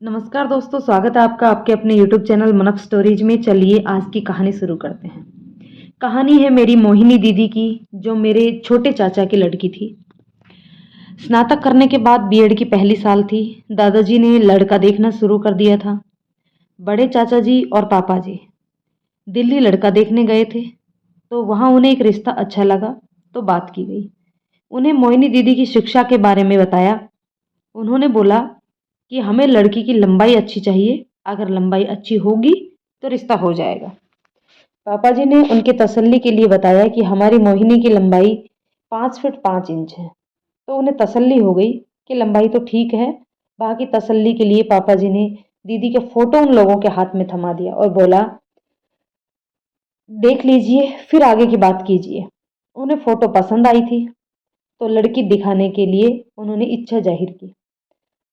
नमस्कार दोस्तों, स्वागत है आपका आपके अपने यूट्यूब चैनल मनफ स्टोरीज में। चलिए आज की कहानी शुरू करते हैं। कहानी है मेरी मोहिनी दीदी की, जो मेरे छोटे चाचा की लड़की थी। स्नातक करने के बाद बीएड की पहली साल थी। दादाजी ने लड़का देखना शुरू कर दिया था। बड़े चाचा जी और पापा जी दिल्ली लड़का देखने गए थे, तो वहाँ उन्हें एक रिश्ता अच्छा लगा, तो बात की गई। उन्हें मोहिनी दीदी की शिक्षा के बारे में बताया। उन्होंने बोला कि हमें लड़की की लंबाई अच्छी चाहिए, अगर लंबाई अच्छी होगी तो रिश्ता हो जाएगा। पापा जी ने उनकी तसल्ली के लिए बताया कि हमारी मोहिनी की लंबाई 5 फीट 5 इंच है। तो उन्हें तसल्ली हो गई कि लंबाई तो ठीक है। बाकी तसल्ली के लिए पापा जी ने दीदी के फोटो उन लोगों के हाथ में थमा दिया और बोला, देख लीजिए, फिर आगे की बात कीजिए। उन्हें फोटो पसंद आई थी, तो लड़की दिखाने के लिए उन्होंने इच्छा जाहिर की।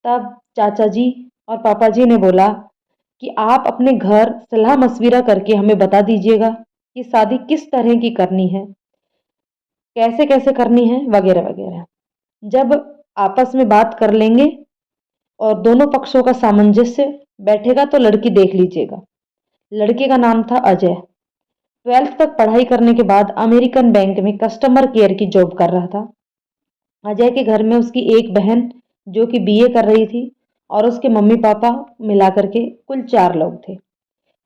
तब चाचा जी और पापा जी ने बोला कि आप अपने घर सलाह मशविरा करके हमें बता दीजिएगा कि शादी किस तरह की करनी है, कैसे कैसे करनी है, वगैरह वगैरह। जब आपस में बात कर लेंगे और दोनों पक्षों का सामंजस्य बैठेगा तो लड़की देख लीजिएगा। लड़के का नाम था अजय। 12th तक पढ़ाई करने के बाद अमेरिकन बैंक में कस्टमर केयर की जॉब कर रहा था। अजय के घर में उसकी एक बहन जो कि बीए कर रही थी, और उसके मम्मी पापा मिलाकर के कुल 4 लोग थे।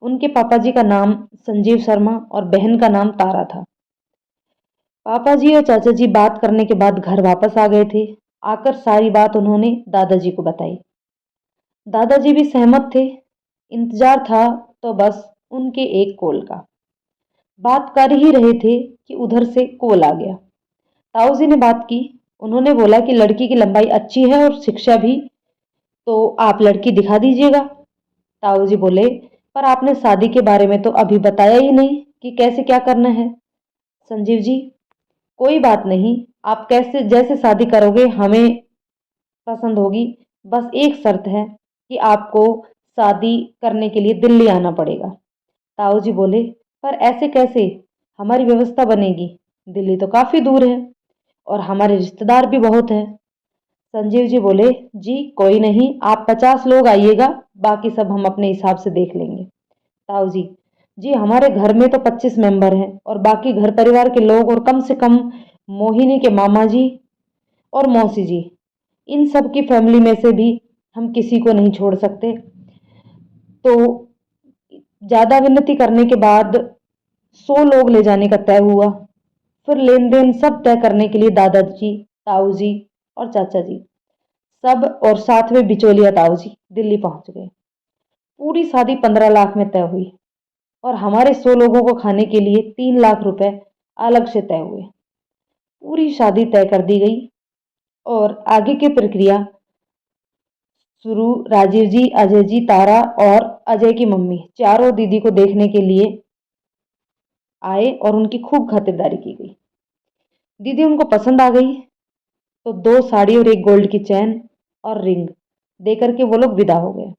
उनके पापा जी का नाम संजीव शर्मा और बहन का नाम तारा था। पापा जी और चाचा जी बात करने के बाद घर वापस आ गए थे। आकर सारी बात उन्होंने दादाजी को बताई। दादाजी भी सहमत थे। इंतजार था तो बस उनके एक कॉल का। बात कर ही रहे थे कि उधर से कॉल आ गया। ताऊ जी ने बात की। उन्होंने बोला कि लड़की की लंबाई अच्छी है और शिक्षा भी, तो आप लड़की दिखा दीजिएगा। ताऊ जी बोले, पर आपने शादी के बारे में तो अभी बताया ही नहीं कि कैसे क्या करना है। संजीव जी, कोई बात नहीं, आप कैसे जैसे शादी करोगे हमें पसंद होगी। बस एक शर्त है कि आपको शादी करने के लिए दिल्ली आना पड़ेगा। ताऊ जी बोले, पर ऐसे कैसे हमारी व्यवस्था बनेगी? दिल्ली तो काफी दूर है और हमारे रिश्तेदार भी बहुत हैं। संजीव जी बोले, जी कोई नहीं, आप 50 लोग आइएगा, बाकी सब हम अपने हिसाब से देख लेंगे। ताऊ जी, जी हमारे घर में तो 25 मेंबर हैं और बाकी घर परिवार के लोग, और कम से कम मोहिनी के मामा जी और मौसी जी, इन सब की फैमिली में से भी हम किसी को नहीं छोड़ सकते। तो ज्यादा विनती करने के बाद 100 लोग ले जाने का तय हुआ। फिर लेन देन सब तय करने के लिए दादाजी, ताऊ जी और चाचा जी सब, और साथ में बिचौलिया ताऊ जी दिल्ली पहुंच गए। पूरी शादी 15 लाख में तय हुई और हमारे 100 लोगों को खाने के लिए 3 लाख रुपए अलग से तय हुए। पूरी शादी तय कर दी गई और आगे की प्रक्रिया शुरू। राजीव जी, अजय जी, तारा और अजय की मम्मी चारों दीदी को देखने के लिए आए और उनकी खूब खातिरदारी की गई। दीदी उनको पसंद आ गई, तो 2 साड़ी और एक गोल्ड की चैन और रिंग देकर के वो लोग विदा हो गए।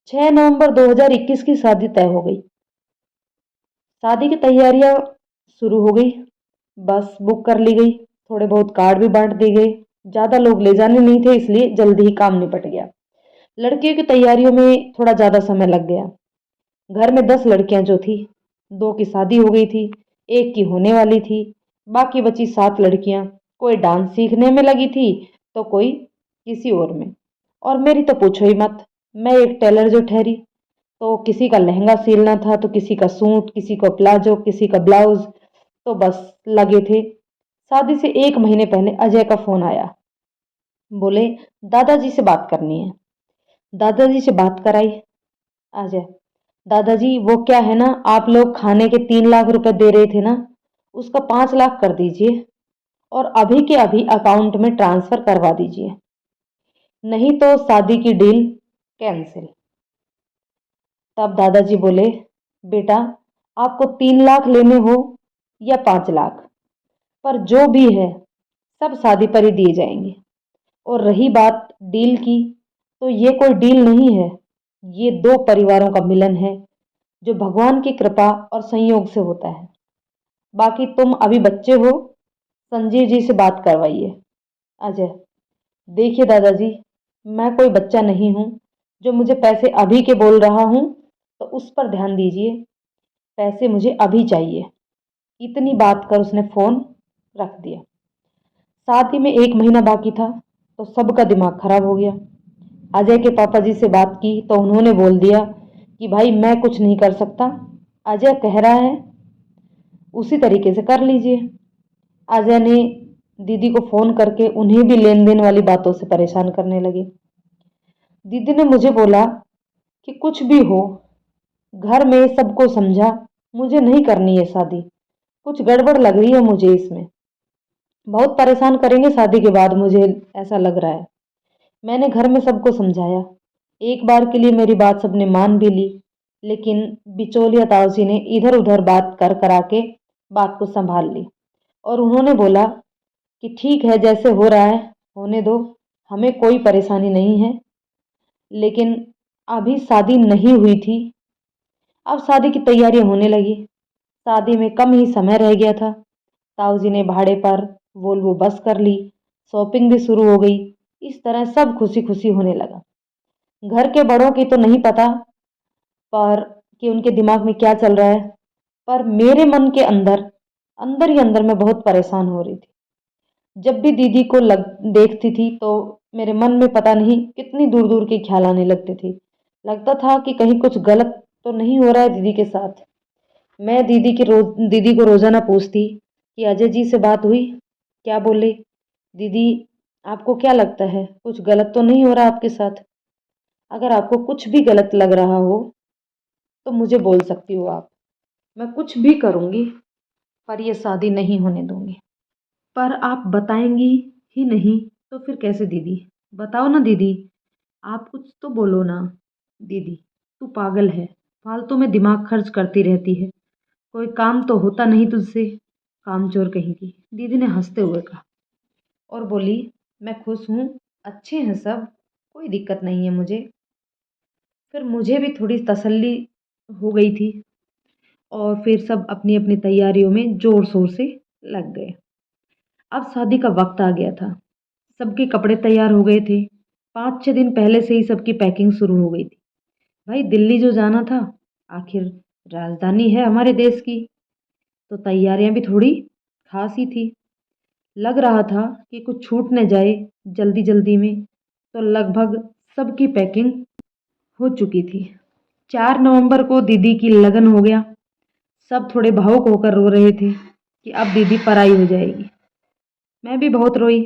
6 नवंबर 2021 की शादी तय हो गई। शादी की तैयारियां शुरू हो गई। बस बुक कर ली गई, थोड़े बहुत कार्ड भी बांट दिए गए। ज्यादा लोग ले जाने नहीं थे, इसलिए जल्दी ही काम निपट गया। लड़कियों की तैयारियों में थोड़ा ज्यादा समय लग गया। घर में 10 लड़कियां जो थी, 2 की शादी हो गई थी, एक की होने वाली थी। बाकी बची 7 लड़कियां, कोई डांस सीखने में लगी थी तो कोई किसी और में। और मेरी तो पूछो ही मत, मैं एक टेलर जो ठहरी। तो किसी का लहंगा सिलना था, तो किसी का सूट, किसी को प्लाजो, किसी का ब्लाउज, तो बस लगे थे। शादी से 1 महीने पहले अजय का फोन आया। बोले, दादाजी से बात करनी है। दादाजी से बात कराई। अजय, दादाजी वो क्या है ना, आप लोग खाने के 3 लाख रुपए दे रहे थे ना, उसका 5 लाख कर दीजिए और अभी के अभी अकाउंट में ट्रांसफर करवा दीजिए, नहीं तो शादी की डील कैंसिल। तब दादाजी बोले, बेटा आपको 3 लाख लेने हो या 5 लाख, पर जो भी है सब शादी पर ही दिए जाएंगे। और रही बात डील की, तो ये कोई डील नहीं है, ये 2 परिवारों का मिलन है, जो भगवान की कृपा और संयोग से होता है। बाकी तुम अभी बच्चे हो, संजीव जी से बात करवाइए। अजय, देखिए दादाजी, मैं कोई बच्चा नहीं हूं, जो मुझे पैसे अभी के बोल रहा हूँ तो उस पर ध्यान दीजिए। पैसे मुझे अभी चाहिए। इतनी बात कर उसने फ़ोन रख दिया। शादी में 1 महीना बाकी था तो सबका दिमाग खराब हो गया। अजय के पापा जी से बात की तो उन्होंने बोल दिया कि भाई मैं कुछ नहीं कर सकता, अजय कह रहा है उसी तरीके से कर लीजिए। अजय ने दीदी को फ़ोन करके उन्हें भी लेन देन वाली बातों से परेशान करने लगे। दीदी ने मुझे बोला कि कुछ भी हो, घर में सबको समझा, मुझे नहीं करनी है शादी, कुछ गड़बड़ लग रही है मुझे इसमें, बहुत परेशान करेंगे शादी के बाद, मुझे ऐसा लग रहा है। मैंने घर में सबको समझाया, एक बार के लिए मेरी बात सबने मान भी ली, लेकिन बिचौलिया ताऊजी ने इधर उधर बात कर करा के बात को संभाल ली और उन्होंने बोला कि ठीक है जैसे हो रहा है होने दो, हमें कोई परेशानी नहीं है। लेकिन अभी शादी नहीं हुई थी, अब शादी की तैयारियां होने लगी। शादी में कम ही समय रह गया था। ताऊ जी ने भाड़े पर वोल्वो बस कर ली, शॉपिंग भी शुरू हो गई। इस तरह सब खुशी खुशी होने लगा। घर के बड़ों की तो नहीं पता पर कि उनके दिमाग में क्या चल रहा है, पर मेरे मन के अंदर अंदर ही अंदर मैं बहुत परेशान हो रही थी। जब भी दीदी को देखती थी तो मेरे मन में पता नहीं कितनी दूर दूर के ख्याल आने लगते थे। लगता था कि कहीं कुछ गलत तो नहीं हो रहा है दीदी के साथ। मैं दीदी को रोजाना पूछती कि अजय जी से बात हुई, क्या बोले? दीदी, आपको क्या लगता है कुछ गलत तो नहीं हो रहा आपके साथ? अगर आपको कुछ भी गलत लग रहा हो तो मुझे बोल सकती हो आप, मैं कुछ भी करूंगी पर यह शादी नहीं होने दूंगी। पर आप बताएंगी ही नहीं तो फिर कैसे दीदी? बताओ ना दीदी, आप कुछ तो बोलो ना। दीदी, तू पागल है, फालतू में दिमाग खर्च करती रहती है, कोई काम तो होता नहीं तुझसे, कामचोर कहीं की। दीदी ने हंसते हुए कहा और बोली, मैं खुश हूँ, अच्छे हैं सब, कोई दिक्कत नहीं है मुझे। फिर मुझे भी थोड़ी तसल्ली हो गई थी और फिर सब अपनी अपनी तैयारियों में जोर शोर से लग गए। अब शादी का वक्त आ गया था। सबके कपड़े तैयार हो गए थे। 5-6 दिन पहले से ही सबकी पैकिंग शुरू हो गई थी। भाई दिल्ली जो जाना था, आखिर राजधानी है हमारे देश की, तो तैयारियां भी थोड़ी खास ही थी। लग रहा था कि कुछ छूट न जाए जल्दी जल्दी में, तो लगभग सबकी पैकिंग हो चुकी थी। 4 नवंबर को दीदी की लगन हो गया। सब थोड़े भावुक होकर रो रहे थे कि अब दीदी पराई हो जाएगी। मैं भी बहुत रोई।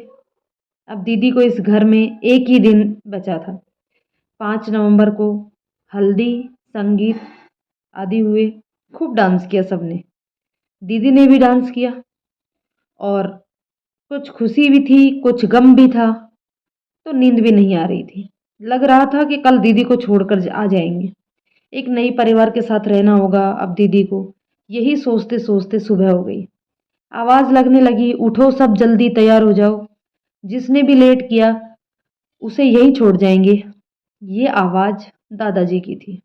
अब दीदी को इस घर में एक ही दिन बचा था। 5 नवंबर को हल्दी, संगीत आदि हुए। खूब डांस किया सबने। दीदी ने भी डांस किया और कुछ खुशी भी थी, कुछ गम भी था, तो नींद भी नहीं आ रही थी। लग रहा था कि कल दीदी को छोड़कर आ जाएंगे। एक नई परिवार के साथ रहना होगा अब दीदी को। यही सोचते सोचते सुबह हो गई। आवाज लगने लगी, उठो सब जल्दी तैयार हो जाओ, जिसने भी लेट किया उसे यहीं छोड़ जाएंगे। ये आवाज दादाजी की थी।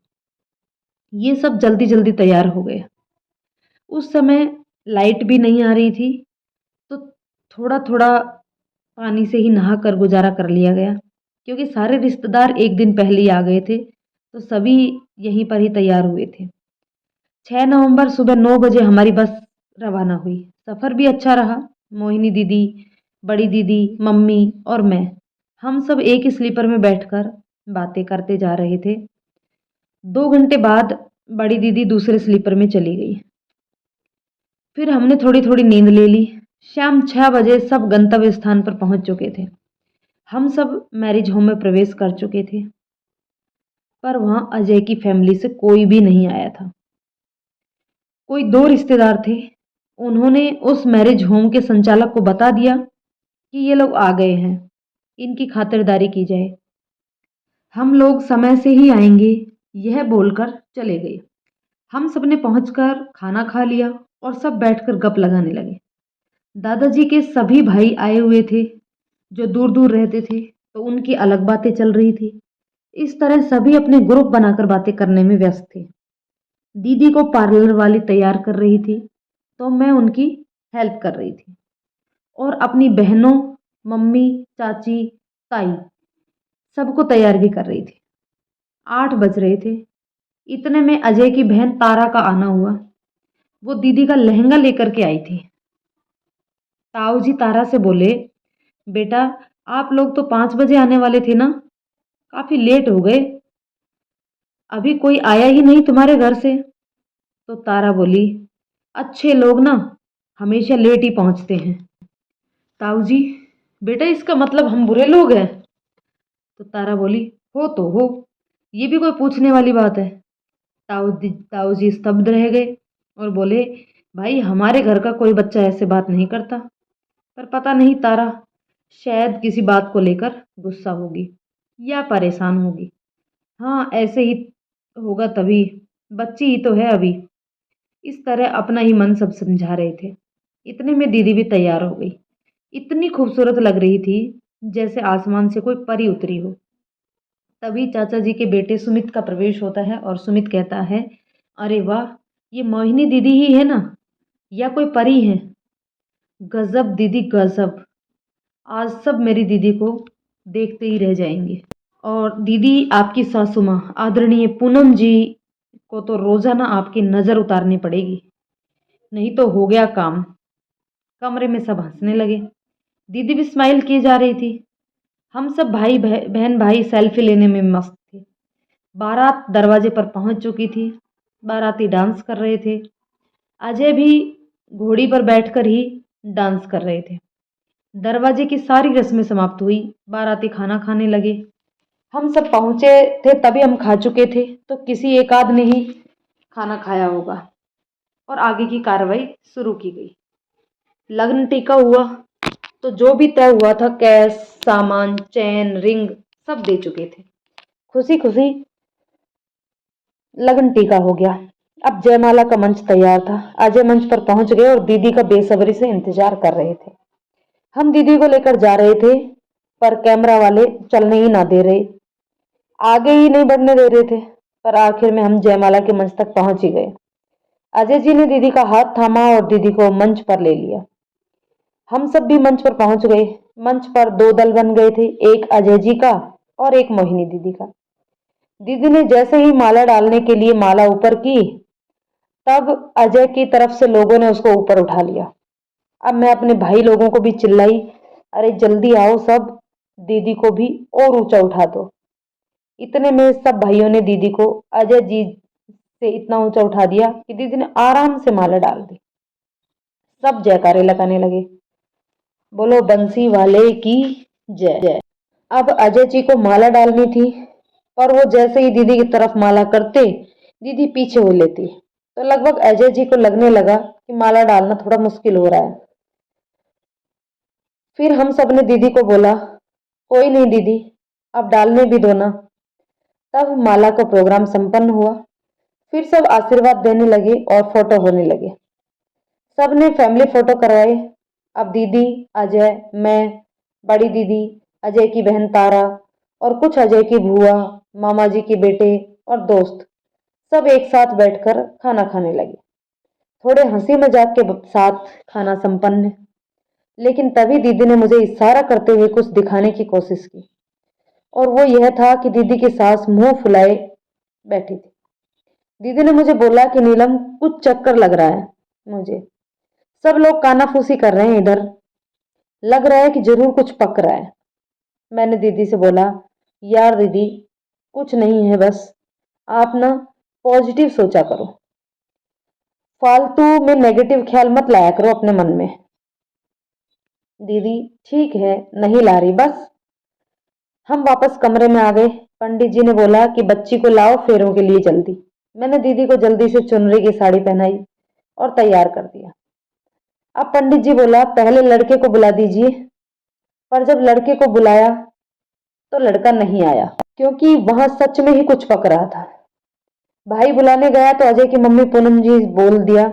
ये सब जल्दी जल्दी तैयार हो गए। उस समय लाइट भी नहीं आ रही थी, तो थोड़ा थोड़ा पानी से ही नहा कर गुजारा कर लिया गया, क्योंकि सारे रिश्तेदार एक दिन पहले ही आ गए थे, तो सभी यहीं पर ही तैयार हुए थे। 6 नवंबर सुबह 9 बजे हमारी बस रवाना हुई। सफ़र भी अच्छा रहा। मोहिनी दीदी, बड़ी दीदी, मम्मी और मैं, हम सब एक ही स्लीपर में बैठकर बातें करते जा रहे थे। 2 घंटे बाद बड़ी दीदी दूसरे स्लीपर में चली गई। फिर हमने थोड़ी थोड़ी नींद ले ली। शाम 6 बजे सब गंतव्य स्थान पर पहुंच चुके थे। हम सब मैरिज होम में प्रवेश कर चुके थे, पर वहां अजय की फैमिली से कोई भी नहीं आया था। कोई दो रिश्तेदार थे। उन्होंने उस मैरिज होम के संचालक को बता दिया कि ये लोग आ गए हैं, इनकी खातिरदारी की जाए। हम लोग समय से ही आएंगे, यह बोलकर चले गए। हम सबने पहुंचकर खाना खा लिया और सब बैठकर गप लगाने लगे। दादाजी के सभी भाई आए हुए थे जो दूर दूर रहते थे, तो उनकी अलग बातें चल रही थी। इस तरह सभी अपने ग्रुप बनाकर बातें करने में व्यस्त थे। दीदी को पार्लर वाली तैयार कर रही थी, तो मैं उनकी हेल्प कर रही थी और अपनी बहनों, मम्मी, चाची, ताई सबको तैयार भी कर रही थी। 8 बज रहे थे। इतने में अजय की बहन तारा का आना हुआ। वो दीदी का लहंगा लेकर के आई थी। ताऊ जी तारा से बोले, बेटा आप लोग तो 5 बजे आने वाले थे ना, काफी लेट हो गए, अभी कोई आया ही नहीं तुम्हारे घर से। तो तारा बोली, अच्छे लोग ना हमेशा लेट ही पहुंचते हैं। ताऊ जी, बेटा इसका मतलब हम बुरे लोग हैं? तो तारा बोली, हो तो हो, ये भी कोई पूछने वाली बात है? ताऊ जी स्तब्ध रह गए और बोले, भाई हमारे घर का कोई बच्चा ऐसे बात नहीं करता, पर पता नहीं तारा, शायद किसी बात को लेकर गुस्सा होगी या परेशान होगी। हाँ ऐसे ही होगा तभी, बच्ची ही तो है अभी। इस तरह अपना ही मन सब समझा रहे थे। इतने में दीदी भी तैयार हो गई। इतनी खूबसूरत लग रही थी जैसे आसमान से कोई परी उतरी हो। तभी चाचा जी के बेटे सुमित का प्रवेश होता है और सुमित कहता है, अरे वाह, ये मोहिनी दीदी ही है ना, या कोई परी है? गजब दीदी गजब, आज सब मेरी दीदी को देखते ही रह जाएंगे। और दीदी आपकी सासू माँ आदरणीय पूनम जी को तो रोजाना आपकी नजर उतारनी पड़ेगी, नहीं तो हो गया काम। कमरे में सब हंसने लगे। दीदी भी स्माइल किए जा रही थी। हम सब बहन भाई सेल्फी लेने में मस्त थे। बारात दरवाजे पर पहुंच चुकी थी। बाराती डांस कर रहे थे। अजय भी घोड़ी पर बैठकर ही डांस कर रहे थे। दरवाजे की सारी रस्में समाप्त हुई। बाराती खाना खाने लगे। हम सब पहुंचे थे तभी हम खा चुके थे, तो किसी एक आध ने ही खाना खाया होगा और आगे की कार्रवाई शुरू की गई। लग्न टीका हुआ तो जो भी तय हुआ था, कैश, सामान, चैन, रिंग सब दे चुके थे। खुशी खुशी लगन टीका हो गया। अब जयमाला का मंच तैयार था। अजय मंच पर पहुंच गए और दीदी का बेसब्री से इंतजार कर रहे थे। हम दीदी को लेकर जा रहे थे पर कैमरा वाले चलने ही ना दे रहे, आगे ही नहीं बढ़ने दे रहे थे। पर आखिर में हम जयमाला के मंच तक पहुंच ही गए। अजय जी ने दीदी का हाथ थामा और दीदी को मंच पर ले लिया। हम सब भी मंच पर पहुंच गए। मंच पर दो दल बन गए थे, एक अजय जी का और एक मोहिनी दीदी का। दीदी ने जैसे ही माला डालने के लिए माला ऊपर की, तब अजय की तरफ से लोगों ने उसको ऊपर उठा लिया। अब मैं अपने भाई लोगों को भी चिल्लाई, अरे जल्दी आओ सब, दीदी को भी और ऊंचा उठा दो। इतने में सब भाइयों ने दीदी को अजय जी से इतना ऊंचा उठा दिया कि दीदी ने आराम से माला डाल दी। सब जयकारे लगाने लगे, बोलो बंसी वाले की जय। अब अजय जी को माला डालनी थी, पर वो जैसे ही दीदी की तरफ माला करते, दीदी पीछे हो लेती, तो लगभग अजय जी को लगने लगा कि माला डालना थोड़ा मुश्किल हो रहा है। फिर हम सब ने दीदी को बोला, कोई नहीं दीदी, अब डालने भी दो ना। तब माला का प्रोग्राम संपन्न हुआ। फिर सब आशीर्वाद देने लगे और फोटो होने लगे। सब ने फैमिली फोटो करवाए। अब दीदी, अजय, मैं, बड़ी दीदी, अजय की बहन तारा और कुछ अजय की बुआ, मामा जी के बेटे और दोस्त सब एक साथ बैठकर खाना खाने लगे। थोड़े हंसी मजाक के साथ खाना संपन्न। लेकिन तभी दीदी ने मुझे इशारा करते हुए कुछ दिखाने की कोशिश की, और वो यह था कि दीदी की सास मुंह फुलाए बैठी थी। दीदी ने मुझे बोला कि नीलम, कुछ चक्कर लग रहा है मुझे, सब लोग कानाफूसी कर रहे हैं इधर, लग रहा है कि जरूर कुछ पक रहा है। मैंने दीदी से बोला, यार दीदी कुछ नहीं है, बस आप ना पॉजिटिव सोचा करो, फालतू में नेगेटिव ख्याल मत लाया करो अपने मन में। दीदी, ठीक है नहीं ला रही बस। हम वापस कमरे में आ गए। पंडित जी ने बोला कि बच्ची को लाओ फेरों के लिए जल्दी। मैंने दीदी को जल्दी से चुनरी की साड़ी पहनाई और तैयार कर दिया। अब पंडित जी बोला, पहले लड़के को बुला दीजिए। पर जब लड़के को बुलाया तो लड़का नहीं आया, क्योंकि वहां सच में ही कुछ पक रहा था। भाई बुलाने गया तो अजय की मम्मी पूनम जी बोल दिया,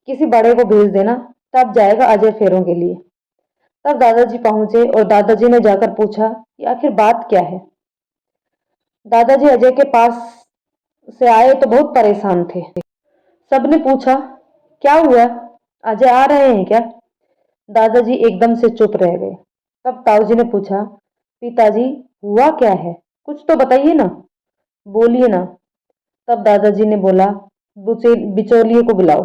किसी बड़े को भेज देना, तब जाएगा अजय फेरों के लिए। तब दादाजी पहुंचे और दादाजी ने जाकर पूछा कि आखिर बात क्या है। दादाजी अजय के पास से आए तो बहुत परेशान थे। सबने पूछा, क्या हुआ, अजय आ रहे हैं क्या? दादाजी एकदम से चुप रह गए। तब ताऊजी ने पूछा, पिताजी हुआ क्या है, कुछ तो बताइए ना। बोलिए ना। तब दादाजी ने बोला, बिचौलिए को बुलाओ।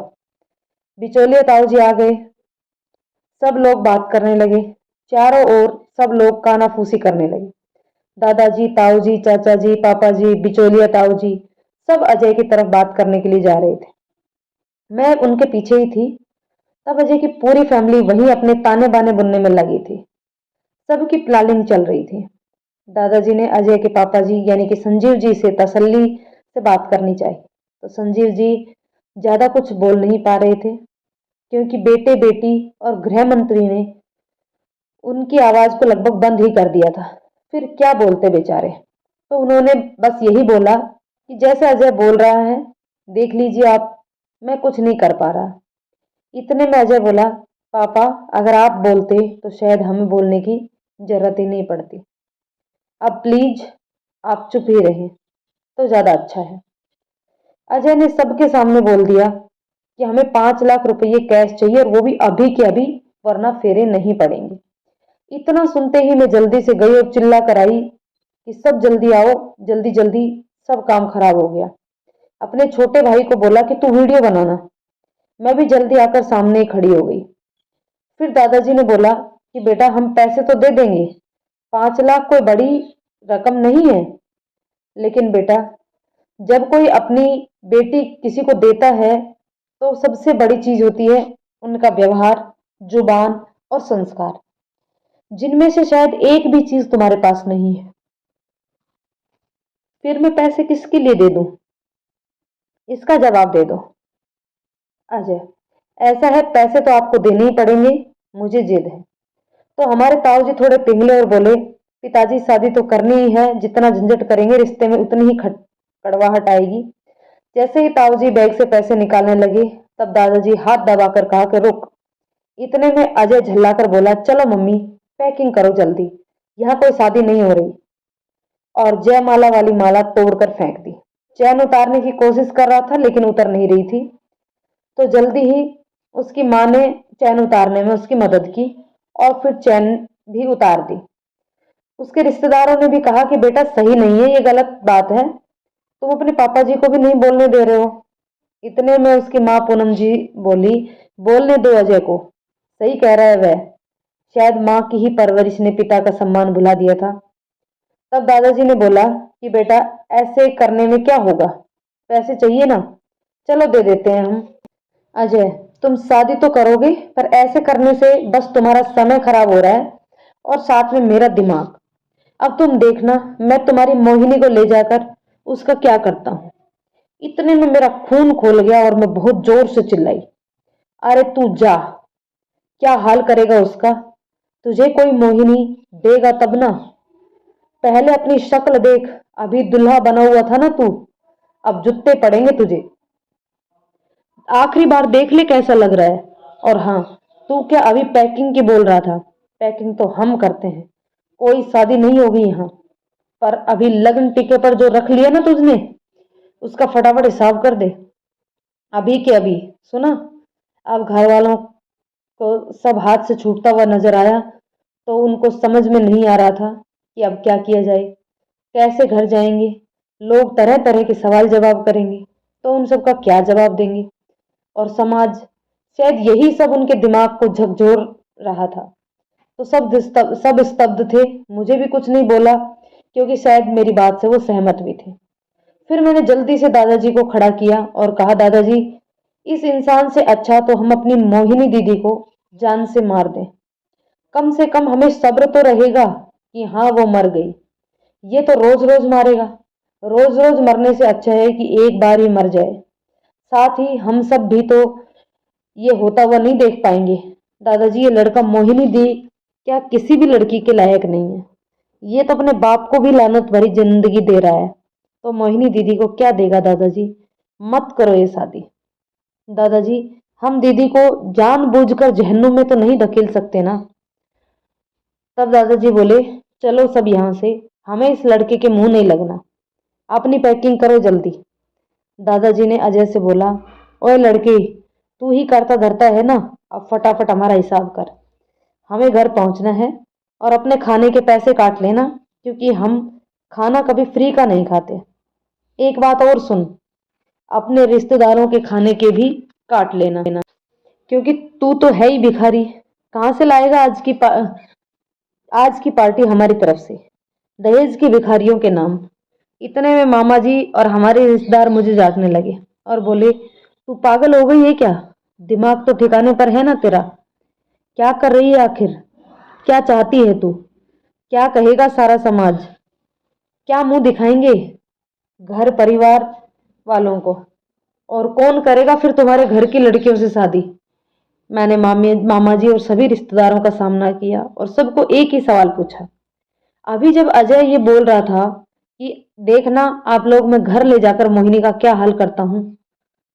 बिचौलिए ताऊ जी आ गए। सब लोग बात करने लगे। चारों ओर सब लोग कानाफूसी करने लगे। दादाजी, ताऊ जी, चाचा जी, पापा जी, बिचौलिया ताऊ जी, सब अजय की तरफ बात करने के लिए जा रहे थे। मैं उनके पीछे ही थी। तब अजय की पूरी फैमिली वहीं अपने ताने बाने बुनने में लगी थी। सबकी प्लानिंग चल रही थी। दादाजी ने अजय के पापा जी यानी कि संजीव जी से तसल्ली से बात करनी चाहिए, तो संजीव जी ज्यादा कुछ बोल नहीं पा रहे थे, क्योंकि बेटे बेटी और गृह मंत्री ने उनकी आवाज को लगभग बंद ही कर दिया था। फिर क्या बोलते बेचारे। तो उन्होंने बस यही बोला कि जैसे अजय बोल रहा है, देख लीजिए आप, मैं कुछ नहीं कर पा रहा। इतने में अजय बोला, पापा अगर आप बोलते तो शायद हमें बोलने की जरूरत ही नहीं पड़ती। अब प्लीज आप चुप ही रहें तो ज्यादा अच्छा है। अजय ने सबके सामने बोल दिया कि हमें 5 लाख रुपए कैश चाहिए, और वो भी अभी के अभी, वरना फेरे नहीं पड़ेंगे। इतना सुनते ही मैं जल्दी से गई और चिल्ला कर आई कि सब जल्दी आओ, जल्दी जल्दी। सब काम खराब हो गया। अपने छोटे भाई को बोला कि तू वीडियो बनाना। मैं भी जल्दी आकर सामने ही खड़ी हो गई। फिर दादाजी ने बोला कि बेटा हम पैसे तो दे देंगे, 5 लाख कोई बड़ी रकम नहीं है, लेकिन बेटा जब कोई अपनी बेटी किसी को देता है तो सबसे बड़ी चीज होती है उनका व्यवहार, जुबान और संस्कार, जिनमें से शायद एक भी चीज तुम्हारे पास नहीं है। फिर मैं पैसे किसके लिए दे दूं? इसका जवाब दे दो। अजय, ऐसा है, पैसे तो आपको देने ही पड़ेंगे, मुझे जिद है। तो हमारे ताऊ जी थोड़े पिघले और बोले, पिताजी शादी तो करनी ही है, जितना झंझट करेंगे रिश्ते में उतनी ही कड़वाहट आएगी। जैसे ही ताऊ जी बैग से पैसे निकालने लगे, तब दादाजी हाथ दबाकर कहा कि रुक। इतने में अजय झल्लाकर बोला, चलो मम्मी पैकिंग करो जल्दी, यहाँ कोई शादी नहीं हो रही। और जयमाला वाली माला तोड़कर फेंक दी। चैन उतारने की कोशिश कर रहा था लेकिन उतर नहीं रही थी, तो जल्दी ही उसकी माँ ने चैन उतारने में उसकी मदद की और फिर चैन भी उतार दी। उसके रिश्तेदारों ने भी कहा कि बेटा सही नहीं है, ये गलत बात है, तुम अपने पापा जी को भी नहीं बोलने दे रहे हो। इतने में उसकी माँ पूनम जी बोली, बोलने दो अजय को, सही कह रहा है वह। शायद माँ की ही परवरिश ने पिता का सम्मान भुला दिया था। तब दादाजी ने बोला कि बेटा ऐसे करने में क्या होगा, पैसे चाहिए ना, चलो दे देते हैं हम। अजय, तुम शादी तो करोगे, पर ऐसे करने से बस तुम्हारा समय खराब हो रहा है और साथ में मेरा दिमाग। अब तुम देखना मैं तुम्हारी मोहिनी को ले जाकर उसका क्या करता हूँ। इतने में मेरा खून खोल गया और मैं बहुत जोर से चिल्लाई, अरे तू जा, क्या हाल करेगा उसका, तुझे कोई मोहिनी देगा तब ना। पहले अपनी शक्ल देख, अभी दुल्हा बना हुआ था ना तू, अब जूते पड़ेंगे तुझे। आखिरी बार देख ले कैसा लग रहा है। और हाँ, तू क्या अभी पैकिंग की बोल रहा था, पैकिंग तो हम करते हैं, कोई शादी नहीं होगी यहाँ। पर अभी लगन टिके पर जो रख लिया ना तुझने, उसका फटाफट हिसाब कर दे, अभी के अभी। सुना? अब घर वालों को सब हाथ से छूटता हुआ नजर आया, तो उनको समझ में नहीं आ रहा था कि अब क्या किया जाए, कैसे घर जाएंगे। लोग तरह तरह के सवाल जवाब करेंगे, तो उन सबका क्या जवाब देंगे। और समाज, शायद यही सब उनके दिमाग को झकझोर रहा था। तो सब स्तब्ध थे। मुझे भी कुछ नहीं बोला, क्योंकि शायद मेरी बात से वो सहमत भी थे। फिर मैंने जल्दी से दादाजी को खड़ा किया और कहा, दादाजी इस इंसान से अच्छा तो हम अपनी मोहिनी दीदी को जान से मार दें। कम से कम हमें सब्र तो रहेगा कि हाँ वो मर गई। ये तो रोज रोज मारेगा। रोज रोज मरने से अच्छा है कि एक बार ही मर जाए। साथ ही हम सब भी तो ये होता हुआ नहीं देख पाएंगे। दादाजी, ये लड़का मोहिनी दी क्या किसी भी लड़की के लायक नहीं है। ये तो अपने बाप को भी लानत भरी जिंदगी दे रहा है, तो मोहिनी दीदी को क्या देगा। दादाजी मत करो ये शादी। दादाजी, हम दीदी को जानबूझकर जहन्नुम में तो नहीं धकेल सकते ना। तब दादाजी बोले, चलो सब यहाँ से, हमें इस लड़के के मुंह नहीं लगना, अपनी पैकिंग करो जल्दी। दादाजी ने अजय से बोला, ओए लड़के, तू ही करता धरता है ना, अब फटाफट हमारा हिसाब कर, हमें घर पहुंचना है। और अपने खाने के पैसे काट लेना, क्योंकि हम खाना कभी फ्री का नहीं खाते। एक बात और सुन, अपने रिश्तेदारों के खाने के भी काट लेना, क्योंकि तू तो है ही भिखारी। कहाँ से लाएगा आज की पार्टी हमारी तरफ से, दहेज की भिखारियों के नाम। इतने में मामा जी और हमारे रिश्तेदार मुझे जागने लगे और बोले, तू पागल हो गई है क्या? दिमाग तो ठिकाने पर है ना तेरा? क्या कर रही है आखिर? क्या चाहती है तू? क्या कहेगा सारा समाज? क्या मुंह दिखाएंगे घर परिवार वालों को? और कौन करेगा फिर तुम्हारे घर की लड़कियों से शादी? मैंने मामा जी और सभी रिश्तेदारों का सामना किया और सबको एक ही सवाल पूछा। अभी जब अजय ये बोल रहा था कि देखना आप लोग, मैं घर ले जाकर मोहिनी का क्या हाल करता हूँ,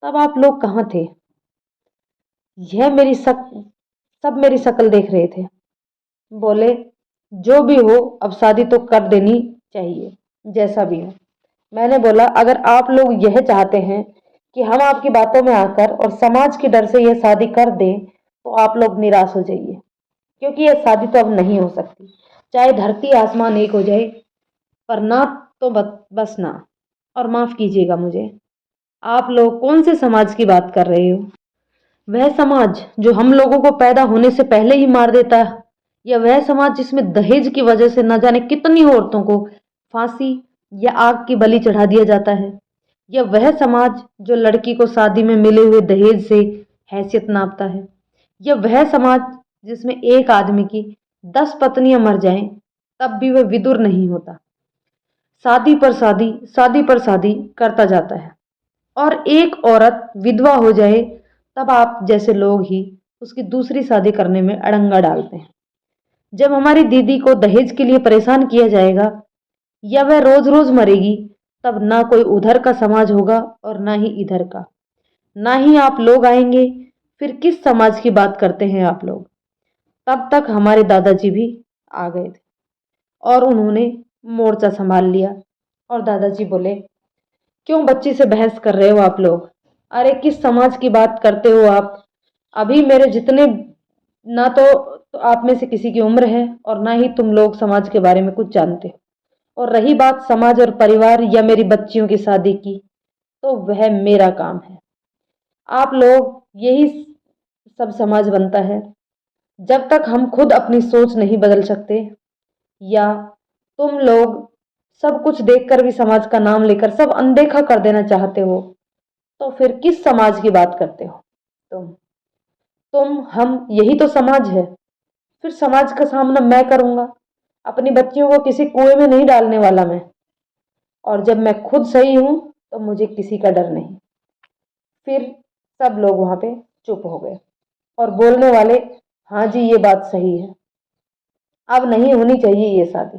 तब आप लोग कहाँ थे? यह सब मेरी शक्ल देख रहे थे। बोले, जो भी हो अब शादी तो कर देनी चाहिए, जैसा भी हो। मैंने बोला, अगर आप लोग यह चाहते हैं कि हम आपकी बातों में आकर और समाज के डर से यह शादी कर दें, तो आप लोग निराश हो जाइए, क्योंकि यह शादी तो अब नहीं हो सकती। चाहे धरती आसमान एक हो जाए, पर ना तो बस ना। और माफ कीजिएगा मुझे, आप लोग कौन से समाज की बात कर रहे हो? वह समाज जो हम लोगों को पैदा होने से पहले ही मार देता है, या वह समाज जिसमें दहेज की वजह से न जाने कितनी औरतों को फांसी या आग की बलि चढ़ा दिया जाता है, या वह समाज जो लड़की को शादी में मिले हुए दहेज से हैसियत नापता है, या वह समाज जिसमें एक आदमी की 10 पत्नियां मर जाएं तब भी वह विदुर नहीं होता, शादी पर शादी, शादी पर शादी करता जाता है, और एक औरत विधवा हो जाए तब आप जैसे लोग ही उसकी दूसरी शादी करने में अड़ंगा डालते हैं। जब हमारी दीदी को दहेज के लिए परेशान किया जाएगा या वह रोज रोज मरेगी, तब ना कोई उधर का समाज होगा और ना ही इधर का, ना ही आप लोग आएंगे। फिर किस समाज की बात करते हैं आप लोग? तब तक हमारे दादाजी भी आ गए थे और उन्होंने मोर्चा संभाल लिया। और दादाजी बोले, क्यों बच्ची से बहस कर रहे हो आप लोग? अरे किस समाज की बात करते हो आप? अभी मेरे जितने ना तो आप में से किसी की उम्र है और ना ही तुम लोग समाज के बारे में कुछ जानते हो। और रही बात समाज और परिवार या मेरी बच्चियों की शादी की, तो वह मेरा काम है। आप लोग यही सब समाज बनता है जब तक हम खुद अपनी सोच नहीं बदल सकते, या तुम लोग सब कुछ देखकर भी समाज का नाम लेकर सब अनदेखा कर देना चाहते हो, तो फिर किस समाज की बात करते हो तुम? हम यही तो समाज है। फिर समाज का सामना मैं करूंगा, अपनी बच्चियों को किसी कुएं में नहीं डालने वाला मैं। और जब मैं खुद सही हूं तो मुझे किसी का डर नहीं। फिर सब लोग वहां पे चुप हो गए और बोलने वाले, हाँ जी ये बात सही है, अब नहीं होनी चाहिए ये शादी।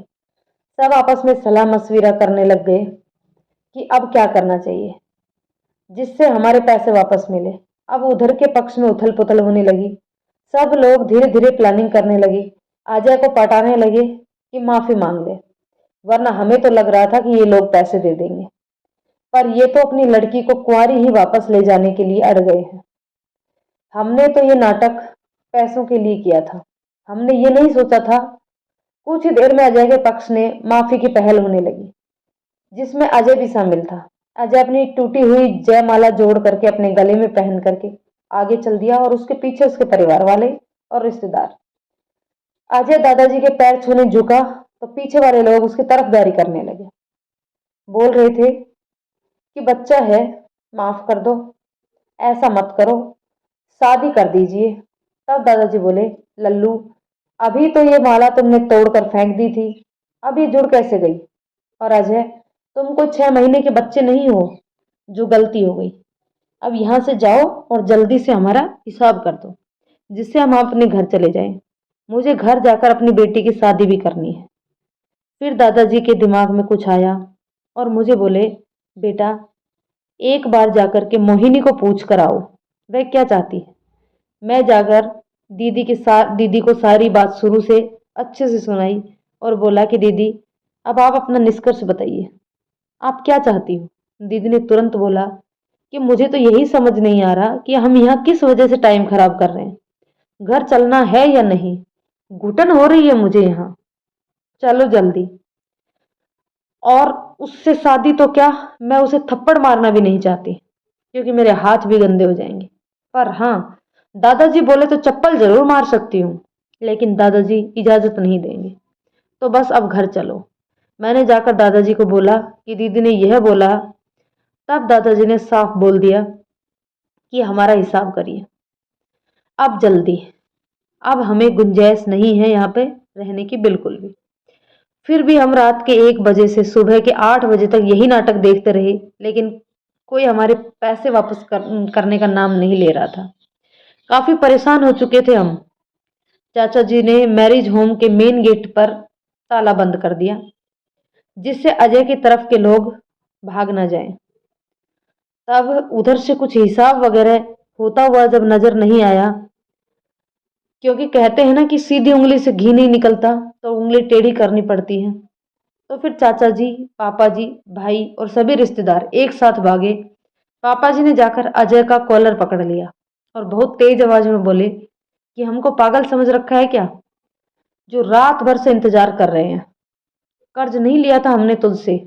सब आपस में सलाह मशविरा करने लग गए कि अब क्या करना चाहिए जिससे हमारे पैसे वापस मिले। अब उधर के पक्ष में उथल पुथल होने लगी। सब लोग धीरे धीरे प्लानिंग करने लगे, अजय को पटाने लगे कि माफी मांग ले, वरना हमें तो लग रहा था कि ये लोग पैसे दे देंगे, पर ये तो अपनी लड़की को कुंवारी ही वापस ले जाने के लिए अड़ गए हैं। हमने तो ये नाटक पैसों के लिए किया था, हमने ये नहीं सोचा था। कुछ ही देर में अजय के पक्ष ने माफी की पहल होने लगी, जिसमें अजय भी शामिल था। अजय अपनी टूटी हुई जयमाला जोड़ करके अपने गले में पहन करके आगे चल दिया और उसके पीछे उसके परिवार वाले और रिश्तेदार। अजय दादाजी के पैर छूने झुका तो पीछे वाले लोग उसकी तरफदारी करने लगे, बोल रहे थे कि बच्चा है, माफ कर दो, ऐसा मत करो, शादी कर दीजिए। तब दादाजी बोले, लल्लू अभी तो ये माला तुमने तोड़कर फेंक दी थी, अब ये जुड़ कैसे गई? और अजय, तुम कोई 6 महीने के बच्चे नहीं हो, जो गलती हो गई। अब यहाँ से जाओ और जल्दी से हमारा हिसाब कर दो, जिससे हम अपने घर चले जाएं। मुझे घर जाकर अपनी बेटी की शादी भी करनी है। फिर दादाजी के दिमाग में कुछ आया और मुझे बोले, बेटा एक बार जाकर के मोहिनी को पूछ कर आओ वह क्या चाहती है। मैं जाकर दीदी को सारी बात शुरू से अच्छे से सुनाई और बोला कि दीदी अब आप अपना निष्कर्ष बताइए, आप क्या चाहती हो? दीदी ने तुरंत बोला कि मुझे तो यही समझ नहीं आ रहा कि हम यहाँ किस वजह से टाइम खराब कर रहे हैं। घर चलना है या नहीं? घुटन हो रही है मुझे यहाँ, चलो जल्दी। और उससे शादी तो क्या, मैं उसे थप्पड़ मारना भी नहीं चाहती, क्योंकि मेरे हाथ भी गंदे हो जाएंगे। पर हाँ, दादाजी बोले तो चप्पल जरूर मार सकती हूँ, लेकिन दादाजी इजाजत नहीं देंगे। तो बस अब घर चलो। मैंने जाकर दादाजी को बोला कि दीदी ने यह बोला। तब दादाजी ने साफ बोल दिया कि हमारा हिसाब करिए, अब जल्दी, अब हमें गुंजाइश नहीं है यहाँ पे रहने की बिल्कुल भी। फिर भी हम रात के 1 बजे से सुबह के 8 बजे तक यही नाटक देखते रहे, लेकिन कोई हमारे पैसे वापस करने का नाम नहीं ले रहा था। काफी परेशान हो चुके थे हम। चाचा जी ने मैरिज होम के मेन गेट पर ताला बंद कर दिया, जिससे अजय की तरफ के लोग भाग ना जाएं। तब उधर से कुछ हिसाब वगैरह होता हुआ जब नजर नहीं आया, क्योंकि कहते हैं ना कि सीधी उंगली से घी नहीं निकलता, तो उंगली टेढ़ी करनी पड़ती है। तो फिर चाचा जी, पापा जी, भाई और सभी रिश्तेदार एक साथ भागे। पापा जी ने जाकर अजय का कॉलर पकड़ लिया और बहुत तेज आवाज में बोले कि हमको पागल समझ रखा है क्या, जो रात भर से इंतजार कर रहे हैं। कर्ज नहीं लिया था हमने तुझसे,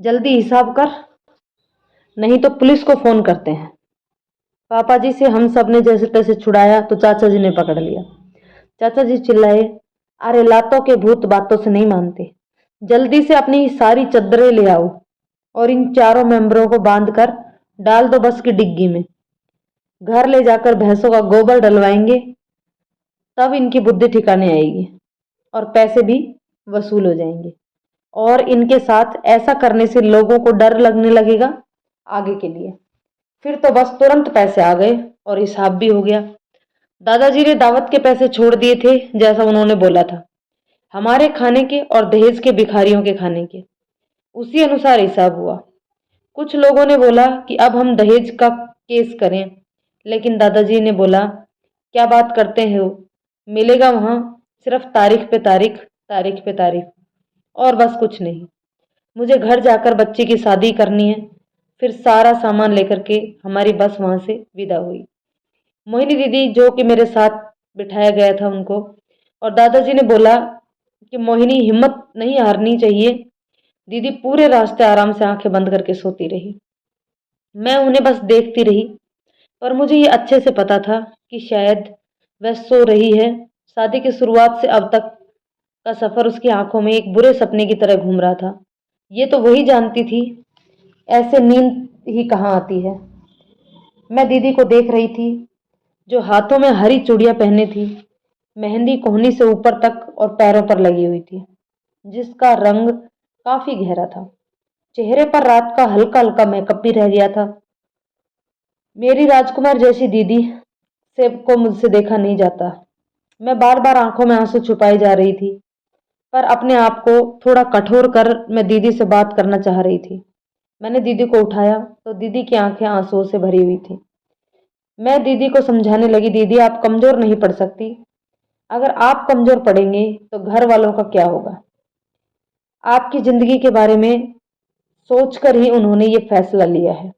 जल्दी हिसाब कर, नहीं तो पुलिस को फोन करते हैं। पापा जी से हम सब ने जैसे तैसे छुड़ाया तो चाचा जी ने पकड़ लिया। चाचा जी चिल्लाए, अरे लातों के भूत बातों से नहीं मानते, जल्दी से अपनी सारी चद्दरें ले आओ और इन चारों मेंबरों को बांध कर डाल दो बस की डिग्गी में। घर ले जाकर भैंसों का गोबर डलवाएंगे, तब इनकी बुद्धि ठिकाने आएगी और पैसे भी वसूल हो जाएंगे। और इनके साथ ऐसा करने से लोगों को डर लगने लगेगा आगे के लिए। फिर तो बस तुरंत पैसे आ गए और हिसाब भी हो गया। दादाजी ने दावत के पैसे छोड़ दिए थे, जैसा उन्होंने बोला था, हमारे खाने के और दहेज के भिखारियों के खाने के। उसी अनुसार हिसाब हुआ। कुछ लोगों ने बोला कि अब हम दहेज का केस करें, लेकिन दादाजी ने बोला, क्या बात करते हो, मिलेगा वहां सिर्फ तारीख पे तारीख, तारीख पे तारीख, और बस कुछ नहीं। मुझे घर जाकर बच्चे की शादी करनी है। फिर सारा सामान लेकर के हमारी बस वहां से विदा हुई। मोहिनी दीदी, जो कि मेरे साथ बिठाया गया था, उनको और दादाजी ने बोला कि मोहिनी, हिम्मत नहीं हारनी चाहिए। दीदी पूरे रास्ते आराम से आंखें बंद करके सोती रही। मैं उन्हें बस देखती रही, पर मुझे ये अच्छे से पता था कि शायद वह सो रही है। शादी की शुरुआत से अब तक का सफर उसकी आंखों में एक बुरे सपने की तरह घूम रहा था। ये तो वही जानती थी, ऐसे नींद ही कहाँ आती है। मैं दीदी को देख रही थी, जो हाथों में हरी चूड़ियां पहने थी, मेहंदी कोहनी से ऊपर तक और पैरों पर लगी हुई थी, जिसका रंग काफी गहरा था। चेहरे पर रात का हल्का हल्का मेकअप भी रह गया था। मेरी राजकुमार जैसी दीदी से को मुझसे देखा नहीं जाता। मैं बार बार आंखों में आंसू छुपाई जा रही थी, पर अपने आप को थोड़ा कठोर कर मैं दीदी से बात करना चाह रही थी। मैंने दीदी को उठाया तो दीदी की आंखें आंसुओं से भरी हुई थी। मैं दीदी को समझाने लगी, दीदी आप कमजोर नहीं पड़ सकती, अगर आप कमजोर पड़ेंगे तो घर वालों का क्या होगा। आपकी जिंदगी के बारे में सोचकर ही उन्होंने ये फैसला लिया है।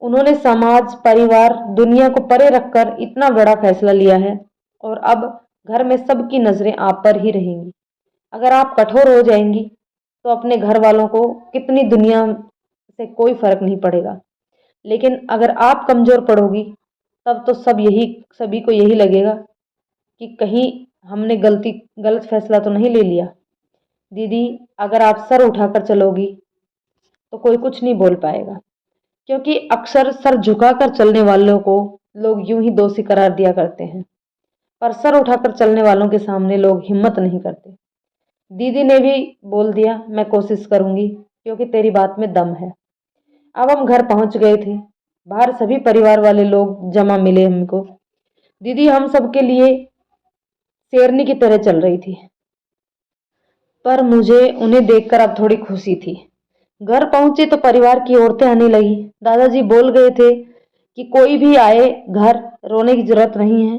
उन्होंने समाज, परिवार, दुनिया को परे रखकर इतना बड़ा फैसला लिया है, और अब घर में सबकी नजरें आप पर ही रहेंगी। अगर आप कठोर हो जाएंगी तो अपने घर वालों को कितनी दुनिया से कोई फर्क नहीं पड़ेगा, लेकिन अगर आप कमजोर पड़ोगी तब तो सभी को यही लगेगा कि कहीं हमने गलत फैसला तो नहीं ले लिया। दीदी, अगर आप सर उठाकर चलोगी तो कोई कुछ नहीं बोल पाएगा, क्योंकि अक्सर सर झुकाकर चलने वालों को लोग यूं ही दोषी करार दिया करते हैं, पर सर उठाकर चलने वालों के सामने लोग हिम्मत नहीं करते। दीदी ने भी बोल दिया, मैं कोशिश करूंगी, क्योंकि तेरी बात में दम है। अब हम घर पहुंच गए थे। बाहर सभी परिवार वाले लोग जमा मिले हमको। दीदी हम सबके लिए शेरनी की तरह चल रही थी, पर मुझे उन्हें देखकर अब थोड़ी खुशी थी। घर पहुंचे तो परिवार की औरतें आने लगी। दादाजी बोल गए थे कि कोई भी आए घर, रोने की जरूरत नहीं है,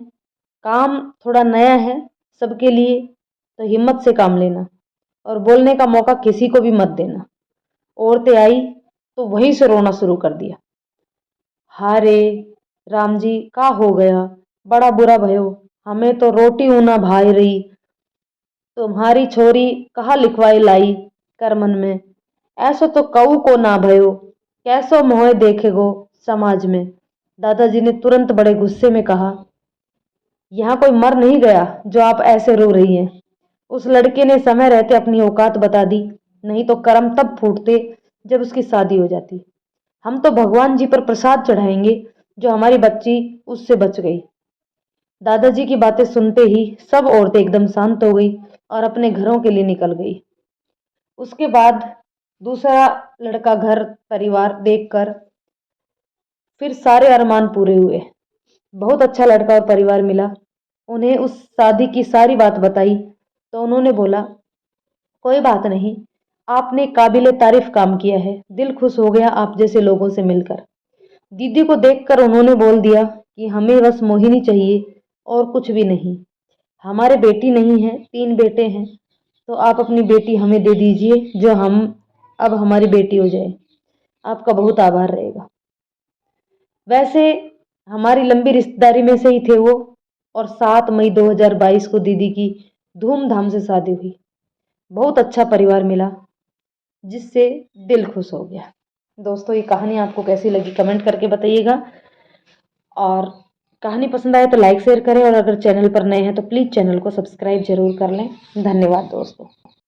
काम थोड़ा नया है सबके लिए, तो हिम्मत से काम लेना और बोलने का मौका किसी को भी मत देना। औरतें आई तो वहीं से रोना शुरू कर दिया। हारे राम जी, का हो गया, बड़ा बुरा भयो, हमें तो रोटी ऊना भाई रही, तुम्हारी छोरी कहाँ लिखवाई लाई कर मन में, ऐसो तो कऊ को ना भयो, कैसो मोह देखेगो समाज में। दादाजी ने तुरंत बड़े गुस्से में कहा, यहाँ कोई मर नहीं गया जो आप ऐसे रो रही हैं। उस लड़के ने समय रहते अपनी औकात बता दी, नहीं तो करम तब फूटते जब उसकी शादी हो जाती। हम तो भगवान जी पर प्रसाद चढ़ाएंगे जो हमारी बच्ची उससे बच गई। दादाजी की बातें सुनते ही सब औरतें एकदम शांत हो गई और अपने घरों के लिए निकल गई। उसके बाद दूसरा लड़का घर परिवार देखकर फिर सारे अरमान पूरे हुए। बहुत अच्छा लड़का और परिवार मिला। उन्हें उस शादी की सारी बात बताई तो उन्होंने बोला, कोई बात नहीं, आपने काबिले तारीफ काम किया है, दिल खुश हो गया आप जैसे लोगों से मिलकर। दीदी को देखकर उन्होंने बोल दिया कि हमें बस मोहिनी चाहिए और कुछ भी नहीं। हमारे बेटी नहीं है, 3 बेटे हैं, तो आप अपनी बेटी हमें दे दीजिए जो हम अब हमारी बेटी हो जाए। आपका बहुत आभार रहेगा। वैसे हमारी लंबी रिश्तेदारी में से ही थे वो, और 7 मई 2022 को दीदी की धूमधाम से शादी हुई। बहुत अच्छा परिवार मिला जिससे दिल खुश हो गया। दोस्तों, ये कहानी आपको कैसी लगी कमेंट करके बताइएगा, और कहानी पसंद आए तो लाइक शेयर करें, और अगर चैनल पर नए हैं तो प्लीज़ चैनल को सब्सक्राइब जरूर कर लें। धन्यवाद दोस्तों।